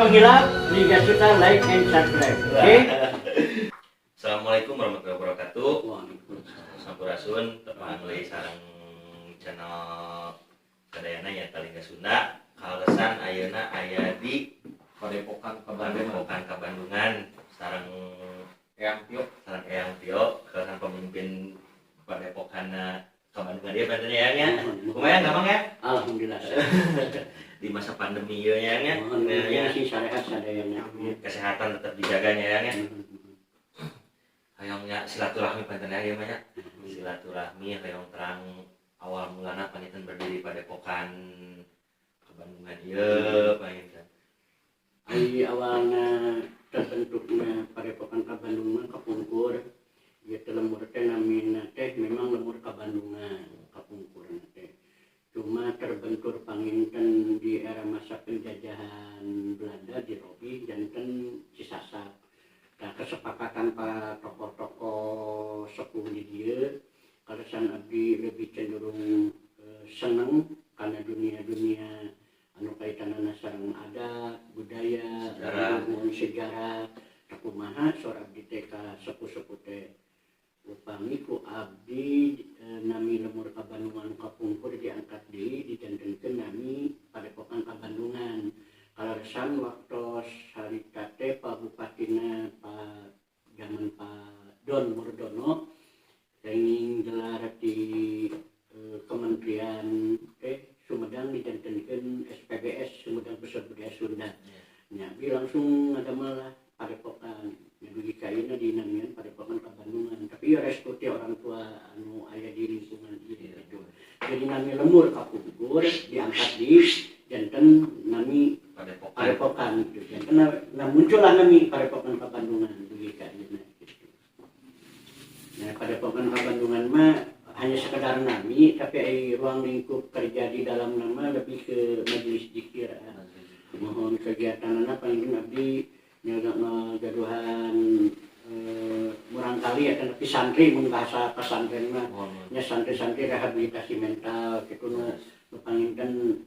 menghilap, jika suka like and subscribe. Oke? Assalamualaikum warahmatullahi wabarakatuh. Waalaikumsalam. Sampurasun tepang deui sareng channel Kadayana nya Talingga Sunda. Kalesan ayeuna aya di Padepokan Kabandungan sareng Eyang Tio, kalesan pemimpin Padepokan Kabandungan dia banten ya nya. Lumayan gampang ya? Alhamdulillah. Di masa pandemi ieu nya nya. Alhamdulillah sih syariat sadayana. Kesehatan tetap dijaganya ya nya. Hayangnya silaturahmi panten ya mah nya. Silaturahmi hayang terang awal mulana paniten berdiri Padepokan Kabandungan ieu paniten. Ai awalna terbentuknya Padepokan Kabandungan kapungkur. Ya lemur teh namina teh memang lemur Kabandungan kapungkurna teh. Cuma terbentur panginten di era masa penjajahan Belanda di Robi janten Cisasak. Nah, kesepakatan para tokoh-tokoh sepuh di dia kalesan abdi lebih cenderung seneng karena dunia-dunia anu kaitanana sareng adat, budaya, sejarah, kumaha sora abdi teh ka sepuh-sepuh teh. Upami ku abdi nami lemur Kabandungan kapungkur diangkat deui dijantenkeun nami Padepokan Kabandungan. Kaleresan waktu harita teh Pak Bupatina Pak zaman Pak Don Murdono ingin gelar di Kementerian Sumedang dijantenkeun SPBS Sumedang Pusat Budaya Sunda. Nya bi langsung ngadamel Padepokan bagi kaina dinamian Padepokan Kabandungan. Tapi ya restu ti orang tua anu aya di lingkungan ieu gitu. Jadi nami lemur kapungkur diangkat di janten nami Padepokan gitu. Janten muncullah nami Padepokan Kabandungan bagi kaina gitu. Nah, Padepokan Kabandungan mah hanya sekedar nami, tapi ruang lingkup kerja di dalam nama lebih ke majelis zikir. Mohon kegiatanana paling abdi gaduhan murangkali akan lebih santri mun bahasa pesantren mah nya santri-santri rehabilitasi mental kitu nu panginten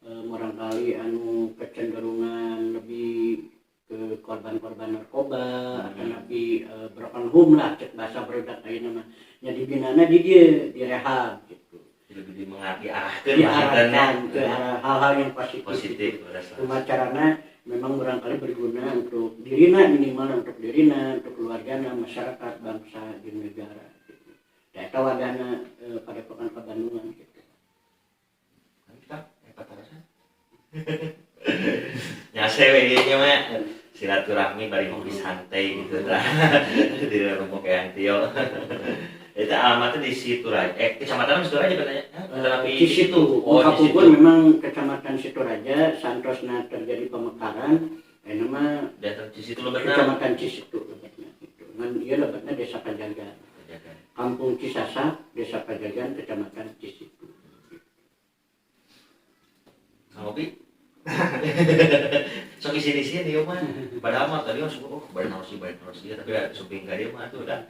murangkali anu kecenderungan lebih ke korban-korban narkoba akan lebih broken home lah cek bahasa barudak ayeuna mah nya dibinana di dieu direhab gitu. Lebih diarahkan ke hal-hal yang positif. Cuma caranya memang barangkali berguna untuk dirina, minimal untuk dirina, untuk keluargana, masyarakat, bangsa, dan negara gitu. Eta wadahna Padepokan Kabandungan gitu. Nyase we nya mah silaturahmi bari ngopi santai gitu tah. Di rumah Eyang Tio. Itu alamatnya di Situraja. Kecamatan Situraja katanya. Di situ. Kapungkur memang Kecamatan Situraja, santosna terjadi pemekaran. Nama di situ lebatna. Kecamatan Cisitu lebatna gitu. Ngan ieu lebatna Desa Pajagan. Kampung Cisasak, Desa Pajagan, Kecamatan Cisitu. Ngopi. Sok isi-isi dia mah. Padahal mah tadi harus badan harus dia tapi suping ka dia mah tuh udah.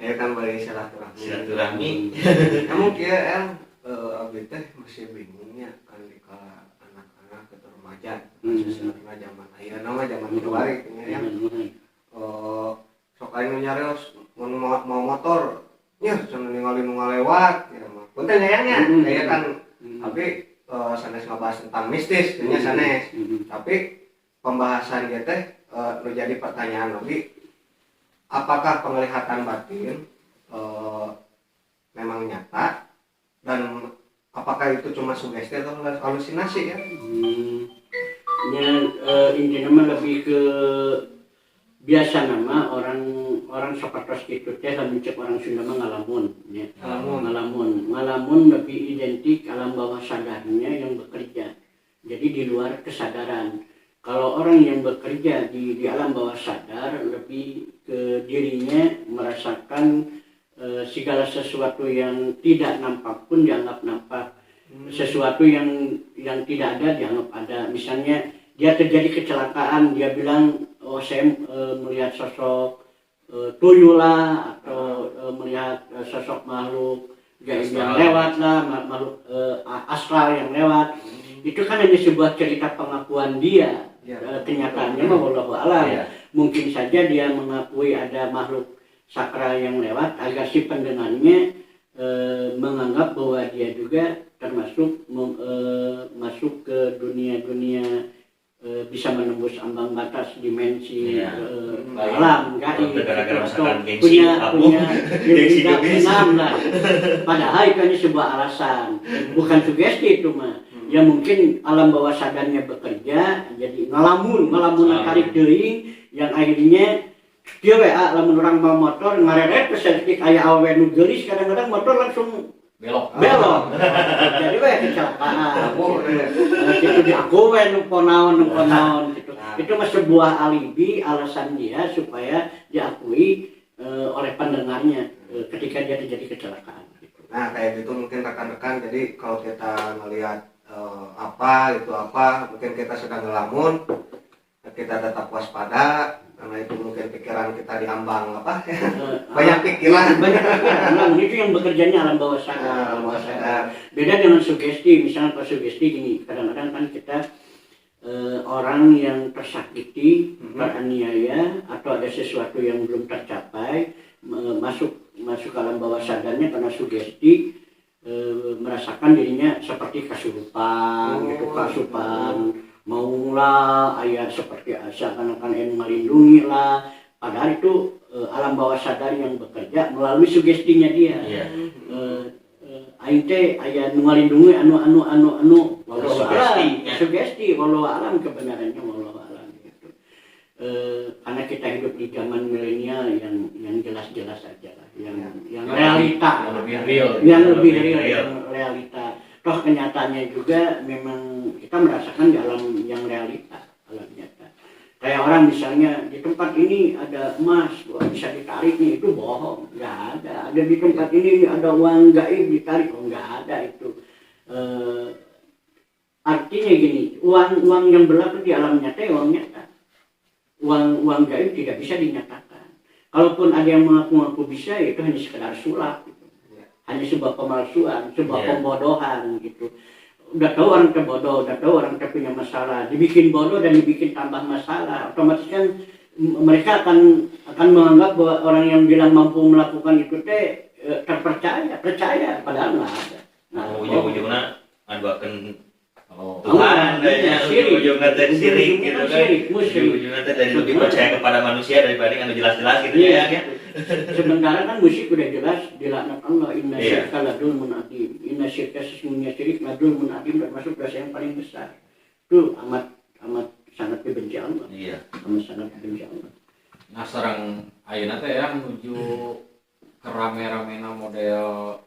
Ya kan bari silaturahmi. Kamu kieu abdi teh masih bingungnya kan di kala anak-anak atau remaja, khususnya zaman ayeuna mah zaman tuari ya. Sok aing nyarios mau motor nya cenah ningali nu ngalewat ya mah. Punten aya nya kan tapi sanes ngabahas tentang mistis nya sanes. Tapi pembahasan dia teh nu jadi pertanyaan lagi apakah penglihatan batin memang nyata dan apakah itu cuma sugesti atau halusinasi ya? Intinya lebih ke biasa nama orang sapatos gitu teh mencek orang Sunda mah ngalamun ya. Ngalamun lebih identik alam bawah sadarnya yang bekerja. Jadi di luar kesadaran. Kalau orang yang bekerja di alam bawah sadar lebih ke dirinya merasakan segala sesuatu yang tidak nampak pun dianggap nampak, sesuatu yang tidak ada dianggap ada. Misalnya dia terjadi kecelakaan, dia bilang oh saya melihat sosok tuyul lah atau melihat sosok makhluk gaib yang lewat lah, makhluk astral yang lewat. Itu kan hanya sebuah cerita pengakuan dia Kenyataannya mah wallahu a'lam. Iya. Mungkin saja dia mengakui ada makhluk sakral yang lewat agar si pendengarnya menganggap bahwa dia juga termasuk masuk ke dunia-dunia bisa menembus ambang batas dimensi alam gaib atau punya tidak enam lah. Padahal itu hanya sebuah alasan, bukan sugesti itu mah. Ya mungkin alam bawah sadarnya bekerja jadi ngalamun tarik teuing yang akhirnya dia lamun orang bawa motor ngareret kesetik aya awe nu geulis kadang-kadang motor langsung belok. Jadi kecelakaan. Itu diaku nu ponaon gitu. Itu mah sebuah alibi alasan dia supaya diakui oleh pendengarnya ketika dia terjadi kecelakaan gitu. Nah, kayak gitu mungkin rekan-rekan, jadi kalau kita melihat mungkin kita sedang ngelamun, kita tetap waspada karena itu mungkin pikiran kita diambang banyak pikiran. Itu yang bekerjanya alam bawah sadar. Beda dengan sugesti. Misalnya kalau sugesti gini, kadang-kadang kan kita orang yang tersakiti, teraniaya atau ada sesuatu yang belum tercapai masuk alam bawah sadarnya karena sugesti, merasakan dirinya seperti kasurupan, maulah ayah seperti seakan-akan yang melindungi lah, padahal itu alam bawah sadar yang bekerja melalui sugestinya dia. Aing teh aya nu ngalindungi anu sugesti wallahu alam kebenarannya wallahu alam gitu. Karena kita hidup di zaman milenial yang jelas-jelas aja lah, yang realita, yang lebih real, realita. Toh kenyataannya juga memang kita merasakan di alam yang realita, alam nyata. Kayak orang misalnya di tempat ini ada emas, bisa ditarik nih, itu bohong, nggak ada. Ada di tempat ini ada uang gaib ditarik, nggak ada itu. Artinya gini, uang yang berlaku di alam nyata, uang nyata. Uang gaib tidak bisa dinyatakan. Kalaupun ada yang mengaku-ngaku bisa, itu hanya sekedar sulap. Hanya sebuah pemalsuan, sebuah pembodohan gitu. Udah tahu orang terbodoh, udah tahu orang punya masalah, dibikin bodoh dan dibikin tambah masalah, otomatis kan mereka akan menganggap bahwa orang yang bilang mampu melakukan itu percaya, padahal nggak ada. Ujung-ujungnya aduakeun Tuhan, ujung-ujungnya teh syirik gitu kan. Ujung-ujungnya teh dari lebih percaya kepada manusia daripada anu jelas-jelas gitu ya. Sementara kan musik udah jelas dilaknat Allah, inna syirka ladulmun adzim. Inna syirka sesungguhnya syirik ladulmun adzim, termasuk dosa yang paling besar. Itu amat sangat dibenci Allah. Amat sangat dibenci Allah. Nah, sareng ayeuna teh ya menuju kerame-ramena model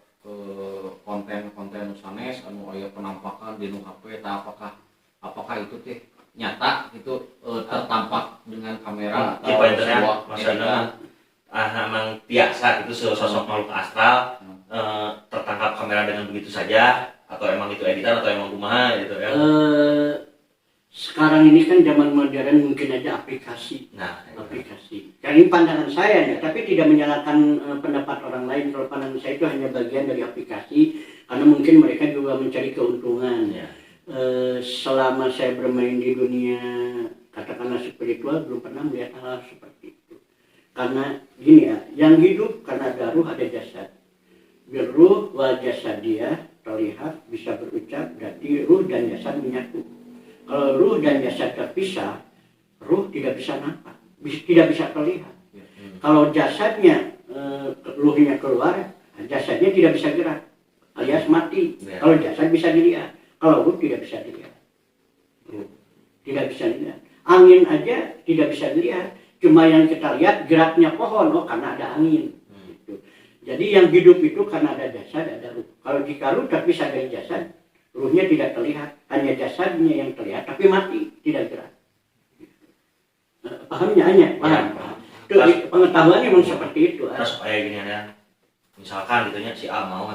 konten sanes anu aya penampakan di HP, apakah itu teh nyata itu tertampak dengan kamera atau sebuah maksudnya memang biasa itu sosok makhluk astral tertangkap kamera dengan begitu saja, atau emang itu editan atau emang kumaha gitu ya. Sekarang ini kan zaman modern, mungkin aja aplikasi. Aplikasi. Karena ini pandangan saya ya, tapi tidak menyalahkan pendapat orang lain. Kalau pandangan saya itu hanya bagian dari aplikasi, karena mungkin mereka juga mencari keuntungan. Selama saya bermain di dunia katakanlah spiritual, belum pernah melihat hal seperti itu. Karena gini ya, yang hidup karena ada ruh ada jasad. Ruh wal jasad dia terlihat bisa berucap, berarti ruh dan jasad menyatu. Kalau ruh dan jasad terpisah, ruh tidak bisa nampak, tidak bisa terlihat. Kalau jasadnya, ruhnya keluar, jasadnya tidak bisa gerak, alias mati. Kalau jasad bisa dilihat, kalau ruh tidak bisa dilihat. Tidak bisa dilihat. Angin aja tidak bisa dilihat, cuma yang kita lihat geraknya pohon, karena ada angin. Gitu. Jadi yang hidup itu karena ada jasad, ada ruh. Kalau jika ruh terpisah dari jasad, ruhnya tidak terlihat, hanya jasadnya yang terlihat, tapi mati, tidak gerak. Pahamnya hanya, paham. Pengetahuan memang seperti itu. Terus supaya gini ada, misalkan gitunya si A mau,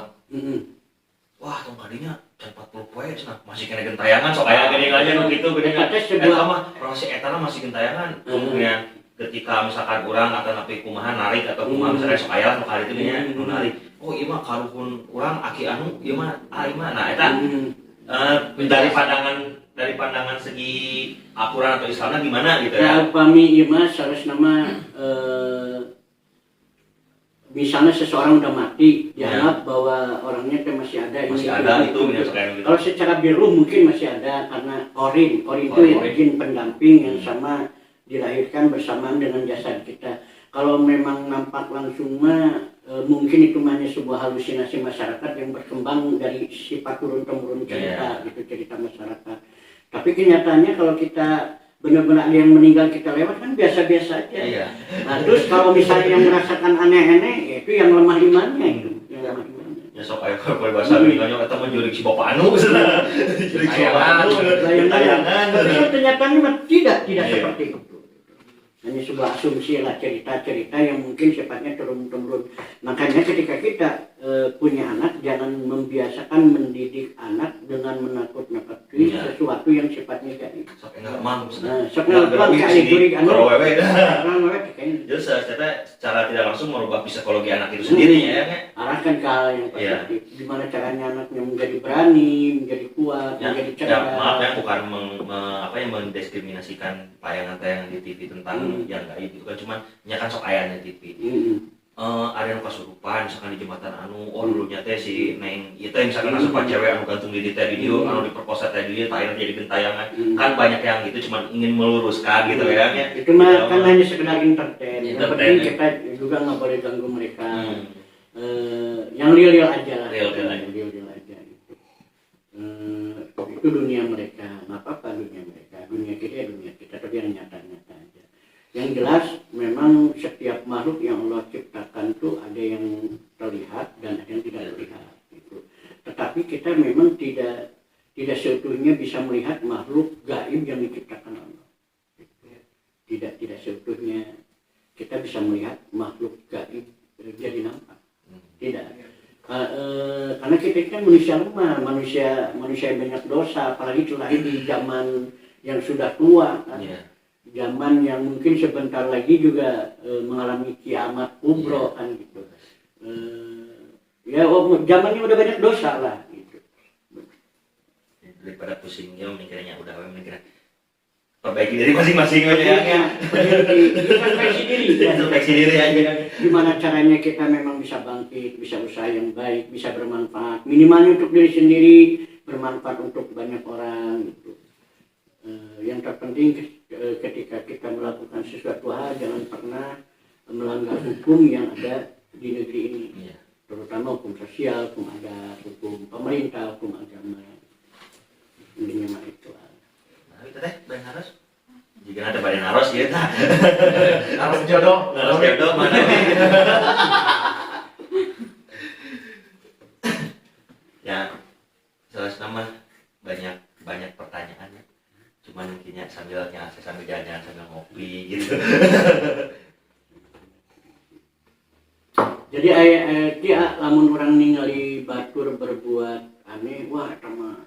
wah tong kadinya 40 poe masih kena gentayangan, sok aya gini aja begitu gini kan. Eta mah proses eta masih gentayangan. Kemudian ketika misalkan orang atau napi kumaha narik atau kumaha misalnya sok aya kali itu nya narik. Oh iya mah karuhun urang aki anu ieu mah ieu mah. Nah eta dari pandangan dari pandangan segi Al-Quran atau Islamnya gimana gitu Ya, ya? upami ima salah nama misalnya seseorang udah mati, dianggap bahwa orangnya teh masih ada. Masih ini, ada itu misalkan gitu. Kalau secara biru mungkin masih ada karena orin itu ya jin pendamping yang sama dilahirkan bersamaan dengan jasad kita. Kalau memang nampak langsung mah mungkin itu hanya sebuah halusinasi masyarakat yang berkembang dari sifat turun-temurun cerita, gitu, cerita masyarakat. Tapi kenyataannya kalau kita benar-benar ada yang meninggal kita lewat kan biasa-biasa aja. Iya. Nah terus kalau misalnya yang merasakan aneh-aneh, ya itu yang lemah imannya itu. Yang lemah imannya. Ya sok kayak kalau bahasa meninggalnya kata menjurik si bapak anu sana. Jurik si bapak anu, tayangan. Tapi kan kenyataannya mah tidak Iya. seperti itu. Hanya sebuah asumsi lah, cerita-cerita yang mungkin sifatnya turun-temurun. Makanya ketika kita punya anak, jangan membiasakan mendidik anak dengan menakut-nakuti sesuatu yang sifatnya gaib. Sok enggak mau. Sok ngelakon kayak jurik anu. Jadi secara tidak langsung merubah psikologi anak itu sendiri ya. Arahkan ke hal yang positif. Gimana caranya anaknya menjadi berani, menjadi kuat, menjadi cerdas. Ya, maaf ya, bukan mendiskriminasikan tayangan-tayangan di TV tentang yang gaib itu kan, cuman kan sok ayahnya TV. Ada yang kesurupan misalkan di jembatan anu, dulunya teh si Neng ieu teh misalkan asupan cewek anu gantung di teh video anu diperkosa teh dia akhirnya jadi gentayangan. Kan banyak yang gitu cuman ingin meluruskan gitu ya. Itu mah kan hanya sekedar entertain. Yang penting kita juga nggak boleh ganggu mereka. Yang real aja lah. Real aja gitu. Itu dunia mereka, nggak apa-apa dunia mereka. Dunia kita tapi yang nyata-nyata aja. Yang jelas memang setiap makhluk yang Allah ciptakan tuh ada yang terlihat dan ada yang tidak terlihat gitu. Tetapi kita memang tidak seutuhnya bisa melihat makhluk gaib yang diciptakan Allah. Tidak seutuhnya kita bisa melihat makhluk gaib jadi nampak. Tidak. Karena kita kan manusia lemah, manusia yang banyak dosa, apalagi terlahir di zaman yang sudah tua kan. Zaman yang mungkin sebentar lagi juga mengalami kiamat kubro kan gitu. Zamannya udah banyak dosa lah gitu. Daripada pusingnya mikirnya udah mikirnya perbaiki diri masing-masing aja ya. Introspeksi diri aja. Gimana caranya kita memang bisa bangkit, bisa usaha yang baik, bisa bermanfaat. Minimalnya untuk diri sendiri, bermanfaat untuk banyak orang gitu. Yang terpenting ketika kita melakukan sesuatu hal jangan pernah melanggar hukum yang ada di negeri ini, terutama hukum sosial, hukum adat, hukum pemerintah, hukum agama. Intinya mah itu. Nah itu teh badan harus. Jika ada badan harus ya tah. Harus jodoh Mana nih? Ya, jelas nama banyak pertanyaannya. Cuman mungkinnya sambil jalan-jalan sambil ngopi gitu. Jadi dia lamun orang ningali batur berbuat aneh, wah eta mah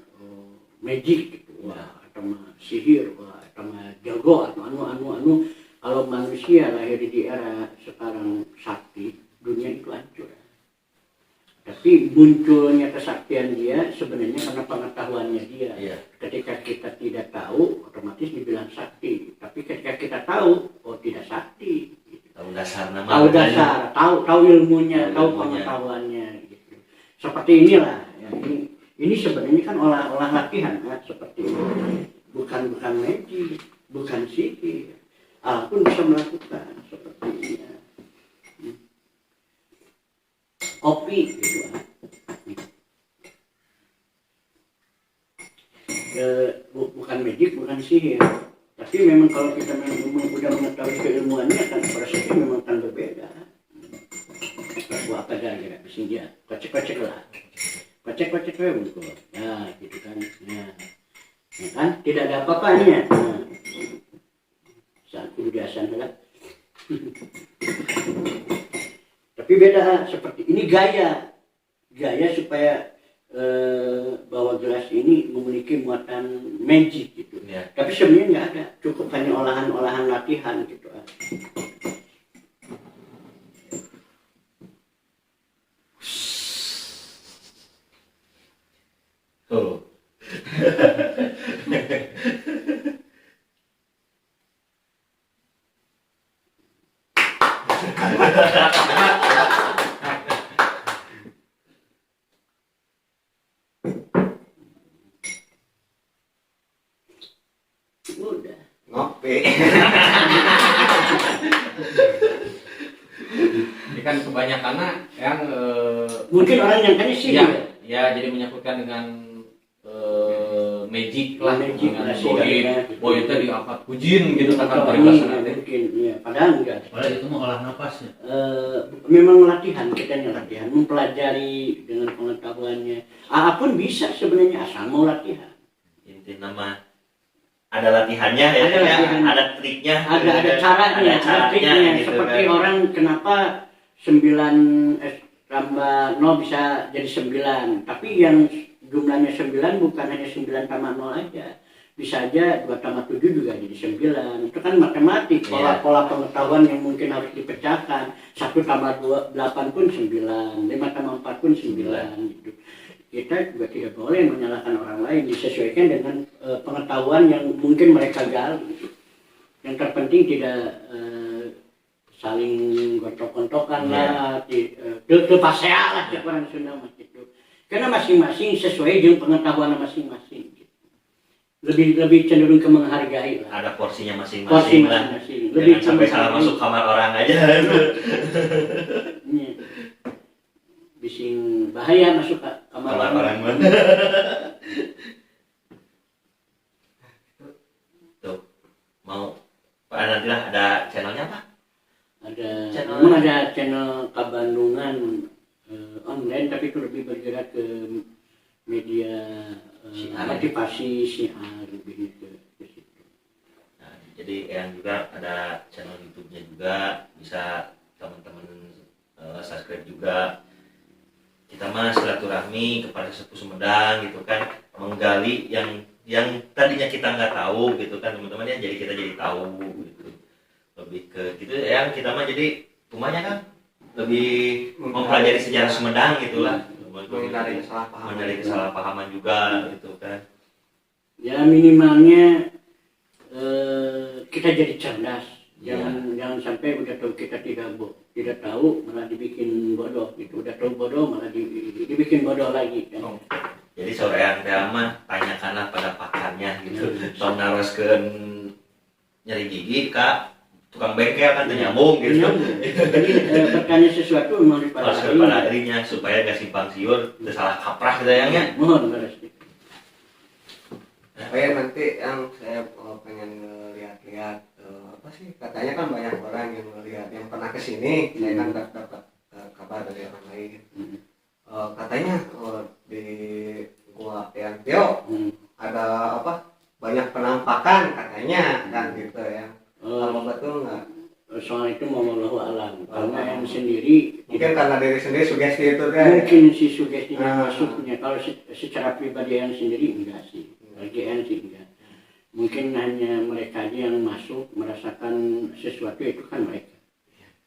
magic gitu, wah eta mah sihir, wah eta mah jago atau anu. Kalau manusia lahir di era sekarang sakti, dunia itu hancur. Tapi munculnya kesaktian dia sebenarnya karena pengetahuannya dia. Ketika kita tidak tahu, otomatis dibilang sakti. Tapi ketika kita tahu, oh tidak sakti. Tahu dasar nama. Tahu ilmunya, tahu pengetahuannya. Gitu. Seperti inilah. Ya, ini sebenarnya kan olah latihan, ya, seperti ini. Bukan magic, bukan sihir. Allah pun bisa melakukan seperti ini. Ya. Kopi gitu bukan magic, bukan sihir, tapi memang kalau kita memang sudah mengetahui keilmuannya kan prosesnya memang akan berbeda. Buat apa dah kira sini dia kocek lah bungkus ya gitu kan ya kan tidak ada apa-apanya saat biasa lah. Tapi beda seperti ini gaya supaya bahwa gelas ini memiliki muatan magic gitu. Tapi sebenarnya nggak ada, cukup hanya olahan latihan gitu. HP. Ini kan kebanyakan yang Mungkin orang yang kan sih ya jadi menyangkutkan dengan magic lah, Magic dengan lah, sih, boy itu diangkat kujin gitu kan Atau peribahasa nanti. mungkin ya, padahal enggak. Padahal itu mah olah napas ya. Memang latihan, kita latihan, mempelajari dengan pengetahuannya. Pun bisa sebenarnya asal mau latihan. Inti nama ada latihannya ya, Ada latihan. ada triknya, Ada caranya, ada triknya. gitu Seperti kan. orang kenapa 9 tambah 0 bisa jadi 9. Tapi yang jumlahnya 9 bukan hanya 9 tambah 0 aja. Bisa aja 2 tambah 7 juga jadi 9. Itu kan matematik, pola pengetahuan yang mungkin harus dipecahkan. 1 tambah 8 pun 9, 5 tambah 4 pun 9 gitu. Kita juga tidak boleh menyalahkan orang lain, disesuaikan dengan pengetahuan yang mungkin mereka gali. Yang terpenting tidak saling gontok-gontokan lah, itu pasea lah ya orang Sunda mah gitu. Karena masing-masing sesuai dengan pengetahuan masing-masing. Gitu. Lebih cenderung ke menghargai lah. Ada porsinya Porsi masing-masing lah. masing-masing. Jangan sampai salah masuk kamar orang aja. Iya. Bising bahaya masuk ke kamar Kamar orang orang. mana? Tuh, mau Pak nanti lah ada channelnya Pak? Memang ada channel Kabandungan online, tapi itu lebih bergerak ke media motivasi syiar lebih ke situ. Nah, jadi yang juga ada channel YouTube-nya juga, bisa teman-teman subscribe juga. Kita mah silaturahmi kepada sepuh Sumedang gitu kan, menggali yang tadinya kita nggak tahu gitu kan teman-teman ya, jadi kita jadi tahu gitu. Lebih ke gitu yang kita mah jadi rumahnya kan lebih mempelajari sejarah Sumedang gitulah, menghindari kesalahpahaman juga gitu kan. Ya minimalnya kita jadi cerdas, jangan sampai udah tahu kita tidak tahu malah dibikin bodoh gitu, udah tahu bodoh malah dibikin bodoh lagi kan. Jadi sore yang mah tanyakanlah pada pakarnya gitu. Soal naroskeun nyeri gigi kak tukang bengkel kan nyambung gitu. Jadi bertanya sesuatu memang Harus pada pada dirinya supaya gak simpang siur, udah salah kaprah gitu ya. mohon beres. Nanti yang saya pengen lihat-lihat apa sih, katanya kan banyak orang yang melihat yang pernah kesini. Saya kan dapat kabar dari orang lain. Katanya di gua yang Tio ada apa banyak penampakan katanya kan gitu ya. Kalau betul nggak? Soal itu mau wallahu alam. Karena yang sendiri Mungkin karena diri sendiri sugesti itu kan. mungkin si sugestinya masuknya. Kalau secara pribadi yang sendiri enggak sih. GN sih enggak. Mungkin hanya mereka aja yang masuk merasakan sesuatu, itu kan mereka.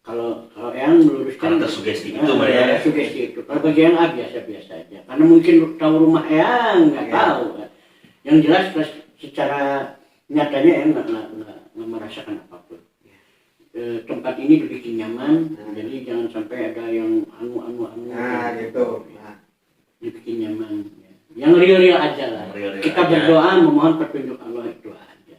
Kalau yang meluruskan Karena tersugesti itu mereka. Sugesti itu. Kalau bagi yang biasa-biasa aja. Karena mungkin tahu rumah yang nggak tahu. Kan. Yang jelas secara nyatanya yang nggak merasakan apapun. Tempat ini dibikin nyaman, jadi jangan sampai ada yang anu. Nah gitu. Dibikin nyaman. Ya. Yang real aja lah. Kita aja. Berdoa memohon petunjuk Allah itu aja.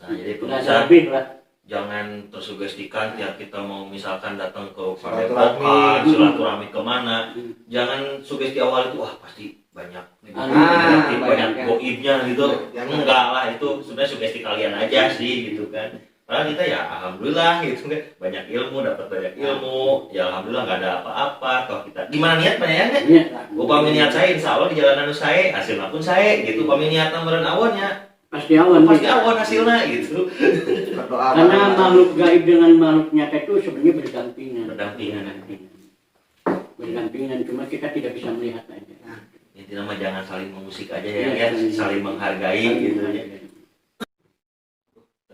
Nah jadi pemirsa lebih lah. Jangan tersugestikan tiap kita mau misalkan datang ke padepokan, silaturahmi kemana, jangan sugesti awal itu wah pasti banyak banyak goibnya gitu. Enggak lah, itu sebenarnya sugesti kalian aja sih gitu kan. Padahal kita ya alhamdulillah gitu kan, banyak ilmu, dapat banyak ilmu, ya alhamdulillah nggak ada apa-apa. Kalau kita gimana niat banyak kan? Upami niat saya insya Allah di jalanan saya hasilnya pun saya gitu. Upami niat meureun awannya pasti awan hasilnya gitu. Karena makhluk gaib dengan makhluk nyata itu sebenarnya berdampingan, cuma kita tidak bisa melihat aja. Intinya mah jangan saling mengusik aja ya, saling menghargai gitu ya.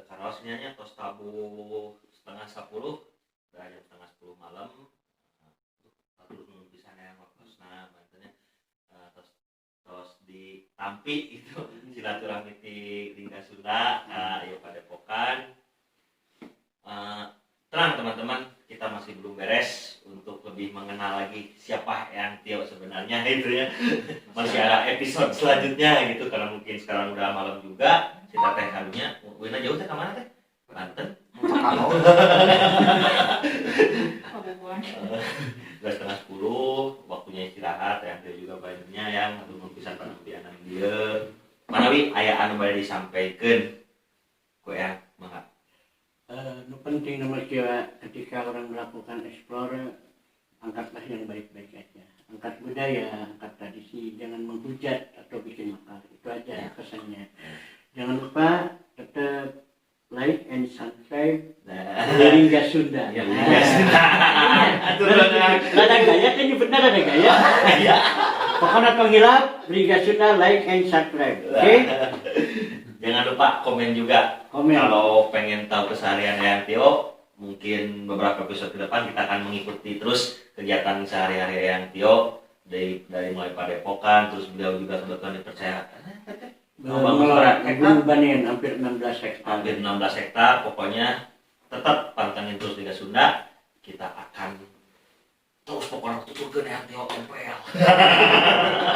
Karosnya tos tabu 9:30, udah jam 9:30 malam. Terus bisa yang wakosna bantunya tos di Tampi itu silaturahmi di Lingga Sunda ya Padepokan. Tenang teman-teman, kita masih belum beres untuk lebih mengenal lagi siapa yang Tio sebenarnya itu ya. Masih ada episode selanjutnya gitu, karena mungkin sekarang udah malam juga. Kita teh harunya Wina jauh teh kemana teh? Banten. Kalau Udah setengah 10, waktunya istirahat yang dia juga banyak yang atau mengpisah pada anak dia. Manawi aya anu bade disampaikan ku ya mangga. Penting nomor dua ketika orang melakukan explore, angkatlah yang baik-baik aja. Angkat budaya, angkat tradisi, jangan menghujat atau bikin makar. Itu aja kesannya. Jangan lupa tetap like and subscribe Lingga Sunda. Ya, Lingga Sunda. Ada gaya kan ini benar ada gaya. Pokoknya penghilap Lingga Sunda like and subscribe. Oke? Jangan lupa komen juga. Komen. Kalau pengen tahu keseharian Ayang Tio, mungkin beberapa episode ke depan kita akan mengikuti terus kegiatan sehari-hari Ayang Tio dari mulai Padepokan, terus beliau juga kebetulan dipercaya Gunung Banen hampir 16 hektar. Hampir 16 hektar, pokoknya tetap pantengin terus Liga Sunda. Kita akan terus pokoknya tuturkeun Ayang Tio MPL.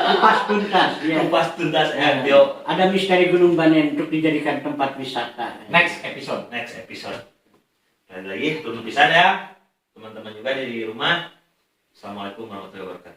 Kupas tuntas ya. Kupas tuntas Ayang Tio. Ada misteri Gunung Banen untuk dijadikan tempat wisata. Next episode. Sekali lagi tutup pisan ya teman-teman juga di rumah. Assalamualaikum warahmatullahi wabarakatuh.